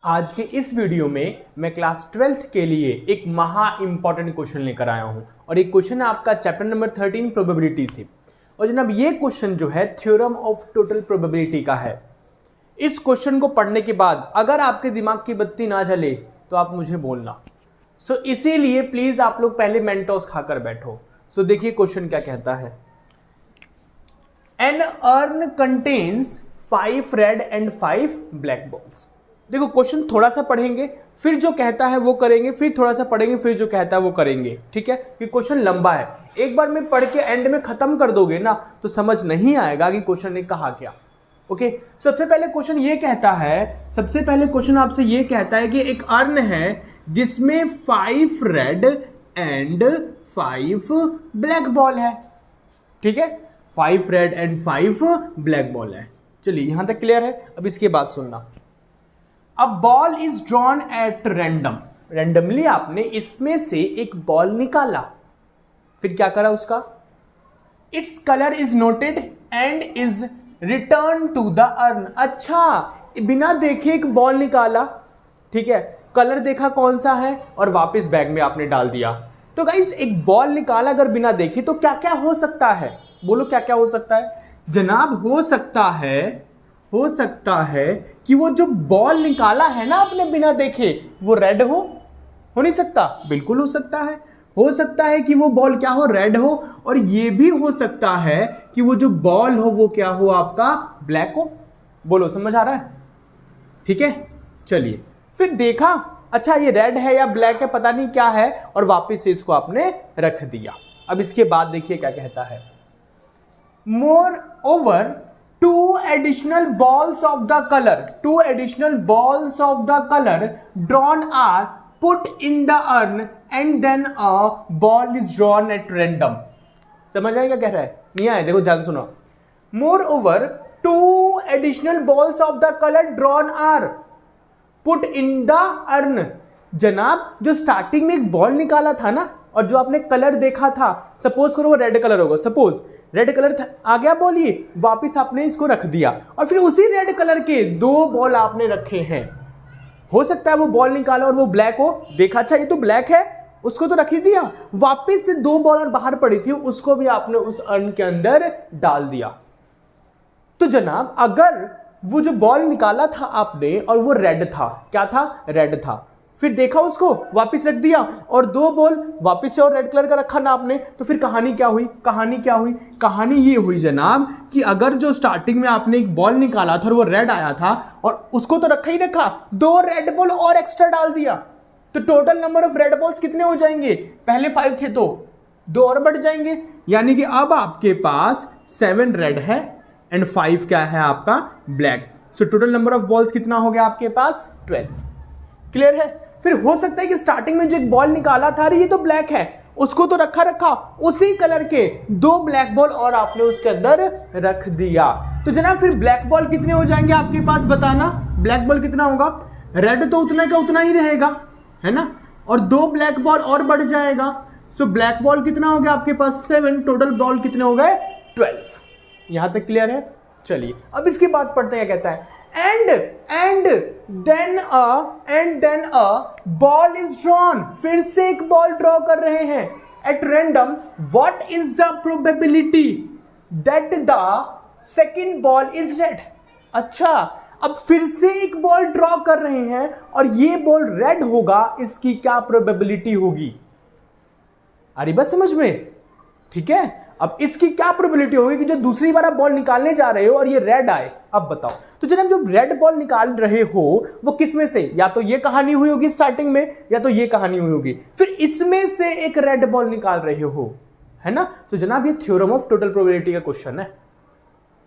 आज के इस वीडियो में मैं क्लास 12th के लिए एक महा इंपॉर्टेंट क्वेश्चन लेकर आया हूं और एक क्वेश्चन है आपका चैप्टर नंबर 13 प्रोबेबिलिटी से। और जनाब ये क्वेश्चन जो है थ्योरम ऑफ टोटल प्रोबेबिलिटी का है। इस क्वेश्चन को पढ़ने के बाद अगर आपके दिमाग की बत्ती ना जले तो आप मुझे बोलना। इसीलिए प्लीज आप लोग पहले मेंटोस खाकर बैठो। देखिए क्वेश्चन क्या कहता है। An urn contains 5 red and 5 black balls. देखो क्वेश्चन थोड़ा सा पढ़ेंगे, फिर जो कहता है वो करेंगे, फिर थोड़ा सा पढ़ेंगे, फिर जो कहता है वो करेंगे। ठीक है, कि क्वेश्चन लंबा है। एक बार में पढ़ के एंड में खत्म कर दोगे ना तो समझ नहीं आएगा कि क्वेश्चन ने कहा क्या। ओके, सबसे पहले क्वेश्चन ये कहता है, सबसे पहले क्वेश्चन आपसे ये कहता है कि एक अर्न है जिसमें 5 रेड एंड 5 ब्लैक बॉल है। ठीक है, 5 रेड एंड 5 ब्लैक बॉल है। चलिए यहां तक क्लियर है। अब इसके बाद सुनना। A ball is drawn at random. Randomly आपने इसमें से एक बॉल निकाला, फिर क्या करा उसका? Its colour is noted and is return to the urn. अच्छा, बिना देखे एक बॉल निकाला, ठीक है, कलर देखा कौन सा है और वापस बैग में आपने डाल दिया। तो गाइस एक बॉल निकाला अगर बिना देखे तो क्या क्या हो सकता है? बोलो क्या क्या हो सकता है? जनाब हो सकता है कि वो जो बॉल निकाला है ना आपने बिना देखे वो रेड हो नहीं सकता? बिल्कुल हो सकता है। हो सकता है कि वो बॉल क्या हो? रेड हो। और ये भी हो सकता है कि वो जो बॉल हो वो क्या हो? आपका ब्लैक हो। बोलो समझ आ रहा है? ठीक है, चलिए फिर देखा, अच्छा ये रेड है या ब्लैक है पता नहीं क्या है, और वापस से इसको आपने रख दिया। अब इसके बाद देखिए क्या कहता है। More over 2 additional balls of the color drawn are put in the urn and then a ball is drawn at random। समझ आएगा कह रहा है? नहीं आए? देखो ध्यान सुनो। Moreover 2 additional balls of the color drawn are put in the urn। जनाब जो स्टार्टिंग में एक बॉल निकाला था ना और जो आपने कलर देखा था, सपोज करो वो रेड कलर होगा, सपोज रेड कलर आ गया, बोलिए, वापिस आपने इसको रख दिया और फिर उसी रेड कलर के 2 बॉल आपने रखे हैं। हो सकता है वो बॉल निकाला और वो ब्लैक हो, देखा अच्छा ये तो ब्लैक है, उसको तो रख ही दिया, वापिस से 2 बॉल और बाहर पड़ी थी उसको भी आपने उस अर्न के अंदर डाल दिया। तो जनाब अगर वो जो बॉल निकाला था आपने और वो रेड था, क्या था? रेड था, फिर देखा उसको वापस रख दिया और 2 बॉल वापस से और रेड कलर का रखा ना आपने, तो फिर कहानी क्या हुई? कहानी ये हुई जनाब कि अगर जो स्टार्टिंग में आपने एक बॉल निकाला था और वो रेड आया था और उसको तो रखा ही रखा, 2 रेड बॉल और एक्स्ट्रा डाल दिया, तो total number of red balls कितने हो जाएंगे? पहले 5 थे तो 2 और बढ़ जाएंगे, यानी कि अब आपके पास 7 रेड है एंड 5 क्या है आपका? Black. So total number of balls कितना हो गया आपके पास? 12। क्लियर है? फिर हो सकता है कि स्टार्टिंग में जो एक बॉल निकाला था, अरे ये तो ब्लैक है, उसको तो रखा उसी कलर के 2 ब्लैक बॉल और आपने उसके अंदर रख दिया। तो जनाब फिर ब्लैक बॉल कितने हो जाएंगे आपके पास? बताना, ब्लैक बॉल कितना होगा? रेड तो उतना का उतना ही रहेगा, है ना, और 2 ब्लैक बॉल और बढ़ जाएगा। सो ब्लैक बॉल कितना हो गया आपके पास? 7। टोटल बॉल कितने हो गए? 12। यहां तक क्लियर है? चलिए अब इसके बाद पढ़ते हैं, कहता है and then a ball is drawn। फिर से एक बॉल ड्रॉ कर रहे हैं at random। what is the probability that the second ball is red। अच्छा, अब फिर से एक बॉल ड्रॉ कर रहे हैं और ये बॉल रेड होगा, इसकी क्या प्रोबेबिलिटी होगी? अरे बस समझ में? ठीक है, अब इसकी क्या प्रोबेबिलिटी होगी कि जो दूसरी बार आप बॉल निकालने जा रहे हो और ये रेड आए? अब बताओ। तो जनाब जो रेड बॉल निकाल रहे हो वो किस में से? या तो ये कहानी हुई होगी स्टार्टिंग में, या तो ये कहानी हुई होगी, फिर इसमें से एक रेड बॉल निकाल रहे हो, है ना। तो जनाब ये थ्योरम ऑफ टोटल प्रोबेबिलिटी का क्वेश्चन है।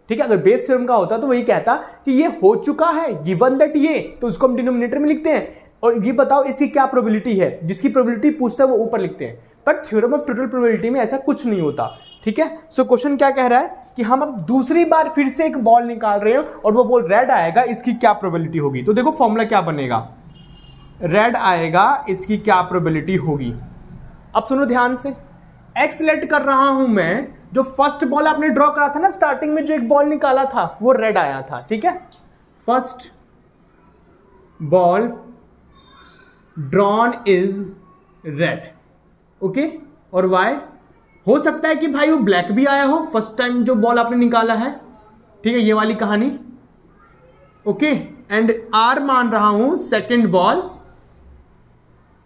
ठीक है, अगर बेस थ्योरम का होता तो वही कहता कि ये हो चुका है, गिवन दैट ये, तो उसको हम डिनोमिनेटर में लिखते हैं और ये बताओ इसकी क्या प्रोबेबिलिटी है, जिसकी प्रोबेबिलिटी पूछता है वो ऊपर लिखते हैं। पर थ्योरम ऑफ टोटल प्रोबेबिलिटी में ऐसा कुछ नहीं होता। ठीक है, सो क्वेश्चन क्या कह रहा है कि हम अब दूसरी बार फिर से एक बॉल निकाल रहे हैं और वो बॉल रेड आएगा, इसकी क्या प्रोबेबिलिटी होगी? तो देखो फॉर्मूला क्या बनेगा, रेड आएगा, इसकी क्या प्रोबेबिलिटी होगी? अब सुनो ध्यान से, एक्स लेट कर रहा हूं मैं, जो फर्स्ट बॉल आपने ड्रॉ करा था ना स्टार्टिंग में, जो एक बॉल निकाला था वो रेड आया था। ठीक है, first ball drawn is red, okay. और वाई, हो सकता है कि भाई वो ब्लैक भी आया हो फर्स्ट टाइम जो बॉल आपने निकाला है, ठीक है, ये वाली कहानी, ओके। एंड आर मान रहा हूं second ball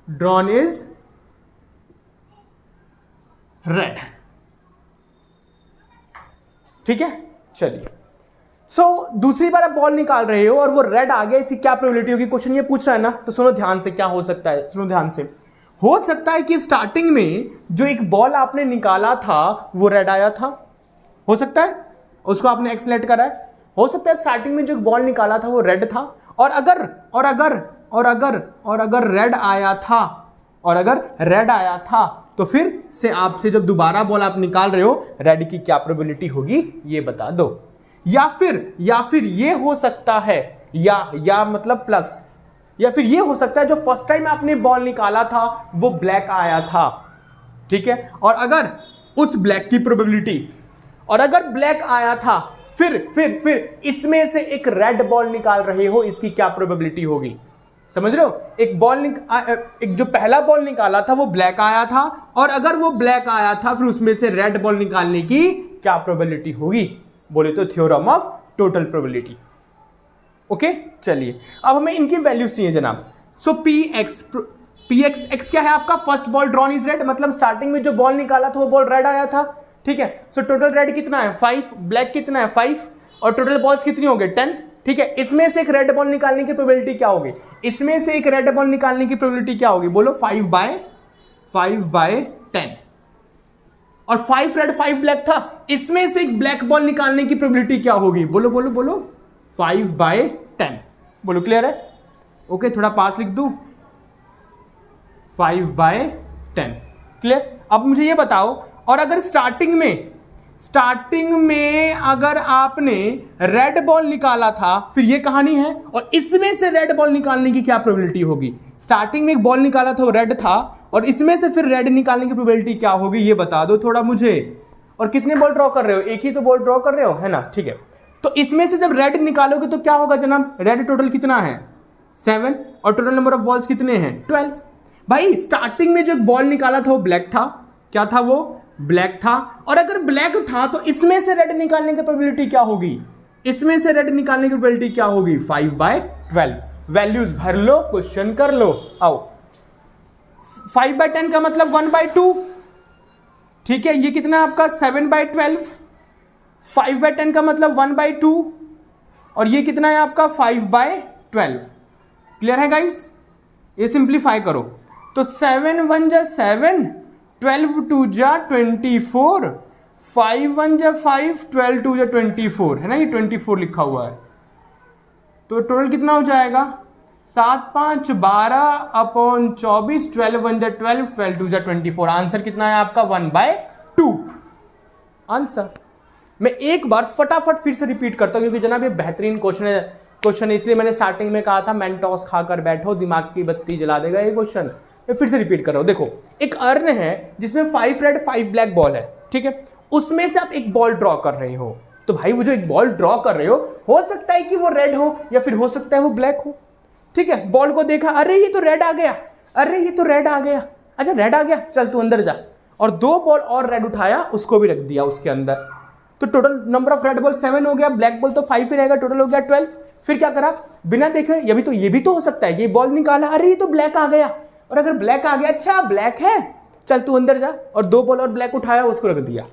drawn is red, ठीक है। चलिए, सो दूसरी बार आप बॉल निकाल रहे हो और वो रेड आ गया, इसकी क्या प्रोबेबिलिटी होगी, क्वेश्चन ये पूछ रहा है ना। तो सुनो ध्यान से, क्या हो सकता है, सुनो ध्यान से। हो सकता है कि स्टार्टिंग में जो एक बॉल आपने निकाला था वो रेड आया था, हो सकता है, उसको आपने एक्स सेलेक्ट करा है। हो सकता है स्टार्टिंग में जो एक बॉल निकाला था वो रेड था, और अगर रेड आया था, और अगर रेड आया था तो फिर से आपसे जब दोबारा बॉल आप निकाल रहे हो रेड की क्या प्रोबेबिलिटी होगी ये बता दो। या फिर ये हो सकता है, या मतलब प्लस, या फिर ये हो सकता है जो फर्स्ट टाइम आपने बॉल निकाला था वो ब्लैक आया था, ठीक है। और अगर उस ब्लैक की प्रोबेबिलिटी, और अगर ब्लैक आया था फिर इसमें से एक रेड बॉल निकाल रहे हो, इसकी क्या प्रोबेबिलिटी होगी, समझ रहे हो। एक जो पहला बॉल निकाला था वो ब्लैक आया था, और अगर वो ब्लैक आया था फिर उसमें से रेड बॉल निकालने की क्या प्रोबेबिलिटी होगी, बोले तो theorem of total probability, okay. चलिए, अब हमें इनकी वैल्यूज चाहिए जनाब। सो पी एक्स क्या है आपका, first ball drawn is red, मतलब स्टार्टिंग में जो बॉल निकाला था वो बॉल रेड आया था, ठीक है। सो टोटल रेड कितना है 5, ब्लैक कितना है 5, और टोटल बॉल्स कितनी हो गई 10, ठीक है। इसमें से एक रेड बॉल निकालने की प्रोबेबिलिटी क्या होगी, इसमें से एक रेड बॉल निकालने की प्रोबेबिलिटी क्या होगी, बोलो 5/10, और 5 रेड 5 ब्लैक था, इसमें से एक ब्लैक बॉल निकालने की प्रोबेबिलिटी क्या होगी, बोलो 5/10, बोलो क्लियर है, ओके। थोड़ा पास लिख दूं, 5/10, क्लियर। अब मुझे ये बताओ, और अगर स्टार्टिंग में अगर आपने रेड बॉल निकाला था, फिर ये कहानी है, और इसमें से रेड बॉल निकालने की क्या प्रोबेबिलिटी होगी, स्टार्टिंग में एक बॉल निकाला था वो रेड था, और इसमें से फिर रेड निकालने की प्रोबेबिलिटी क्या होगी ये बता दो थोड़ा मुझे। और कितने बॉल ड्रॉ कर रहे हो, एक ही तो बॉल ड्रॉ कर रहे हो, है ना, ठीक है। तो इसमें से जब रेड निकालोगे तो क्या होगा जनाब, रेड टोटल कितना है 7, और टोटल नंबर ऑफ बॉल्स कितने हैं 12। भाई स्टार्टिंग में जो बॉल निकाला था वो ब्लैक था, क्या था वो, ब्लैक था, और अगर ब्लैक था तो इसमें से रेड निकालने की प्रोबेबिलिटी क्या होगी, इसमें से रेड निकालने की प्रोबेबिलिटी क्या होगी 5/12। वैल्यूज भर लो, क्वेश्चन कर लो, आओ। 5/10 का मतलब 1/2, ठीक है। ये कितना आपका 7/12, 5/10 का मतलब 1/2, और ये कितना है आपका 5/12, क्लियर है गाइस। ये सिंप्लीफाई करो तो 7 1 जा 7, 12 2 जा 24, 5 1 जा 5, 12 2 जा 24, है ना, ये 24 लिखा हुआ है। तो टोटल कितना हो जाएगा 7 5 12/24, 12 1 जा 12, 12 2 जा 24। आंसर कितना है आपका 1/2 आंसर। मैं एक बार फटाफट फिर से रिपीट करता हूं क्योंकि जनाब ये बेहतरीन क्वेश्चन है, इसलिए मैंने स्टार्टिंग में कहा था मेंटोस खाकर बैठो, दिमाग की बत्ती जला देगा ये क्वेश्चन। मैं फिर से रिपीट कर रहा हूं, देखो एक अर्न है जिसमें 5 रेड 5 ब्लैक बॉल है, ठीक है। उसमें से आप एक बॉल ड्रॉ कर रहे हो, तो भाई वो जो एक बॉल ड्रॉ कर रहे हो सकता है कि वो रेड हो या फिर हो सकता है वो ब्लैक हो, ठीक है। बॉल को देखा, अरे ये तो रेड आ गया, अरे ये तो रेड आ गया, अच्छा रेड आ गया, चल तू अंदर जा, और 2 बॉल और रेड उठाया, उसको भी रख दिया उसके अंदर, तो total number of red ball 7 हो गया, ब्लैक बॉल तो 5 ही रहेगा, टोटल हो गया 12। फिर क्या करा, बिना देखे ये भी तो हो सकता है कि बॉल निकाला, अरे ये तो ब्लैक आ गया, और अगर ब्लैक आ गया, अच्छा ब्लैक है, चल तू अंदर जा, और 2 बॉल और ब्लैक उठाया, उसको रख दिया,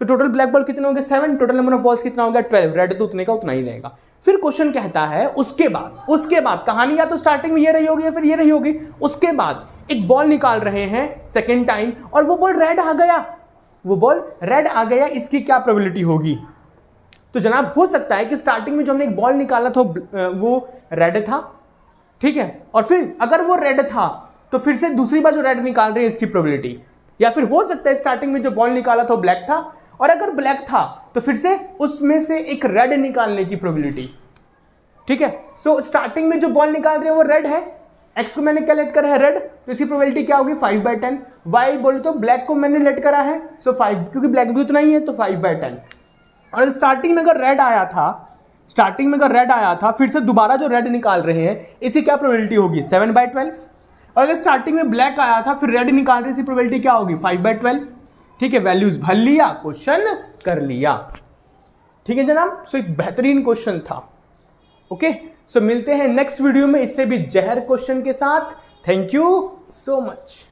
तो टोटल ब्लैक बॉल कितने हो गए 7, टोटल नंबर ऑफ बॉल्स कितना हो गया 12, रेड तो उतने का उतना ही रहेगा। फिर क्वेश्चन कहता है उसके बाद कहानी या तो स्टार्टिंग में ये रही होगी या फिर ये रही होगी, उसके बाद एक बॉल निकाल रहे हैं सेकेंड टाइम और वो बॉल रेड आ गया, इसकी क्या प्रोबेबिलिटी होगी। तो जनाब हो सकता है कि स्टार्टिंग में जो हमने एक बॉल निकाला था वो रेड था, ठीक है, और फिर अगर वो रेड था तो फिर से दूसरी बार जो रेड निकाल रहे हैं इसकी प्रोबेबिलिटी, या फिर हो सकता है स्टार्टिंग में जो बॉल निकाला था वो ब्लैक था, और अगर ब्लैक था तो फिर से उसमें से एक रेड निकालने की प्रोबेबिलिटी, ठीक है। सो स्टार्टिंग में जो बॉल निकाल रहे हैं वो रेड है, एक्स को मैंने क्या लेट करा है रेड, तो इसकी प्रोबेबिलिटी क्या होगी 5/10। वाई बोले तो ब्लैक को मैंने लेट करा है, सो 5, क्योंकि ब्लैक भी उतना ही है तो 5/10। और स्टार्टिंग में अगर रेड आया था स्टार्टिंग में अगर रेड आया था, फिर से दोबारा जो रेड निकाल रहे हैं, इसकी क्या प्रोबेबिलिटी होगी? 7/12। और अगर स्टार्टिंग में ब्लैक आया था, फिर रेड निकाल रहे, इसकी प्रोबेबिलिटी क्या होगी? 5/12। ठीक है, वैल्यूज भर लिया, क्वेश्चन कर लिया। ठीक है जनाब, सो एक बेहतरीन क्वेश्चन था। ओके, सो मिलते हैं नेक्स्ट वीडियो में इससे भी जहर क्वेश्चन के साथ। Thank you so much.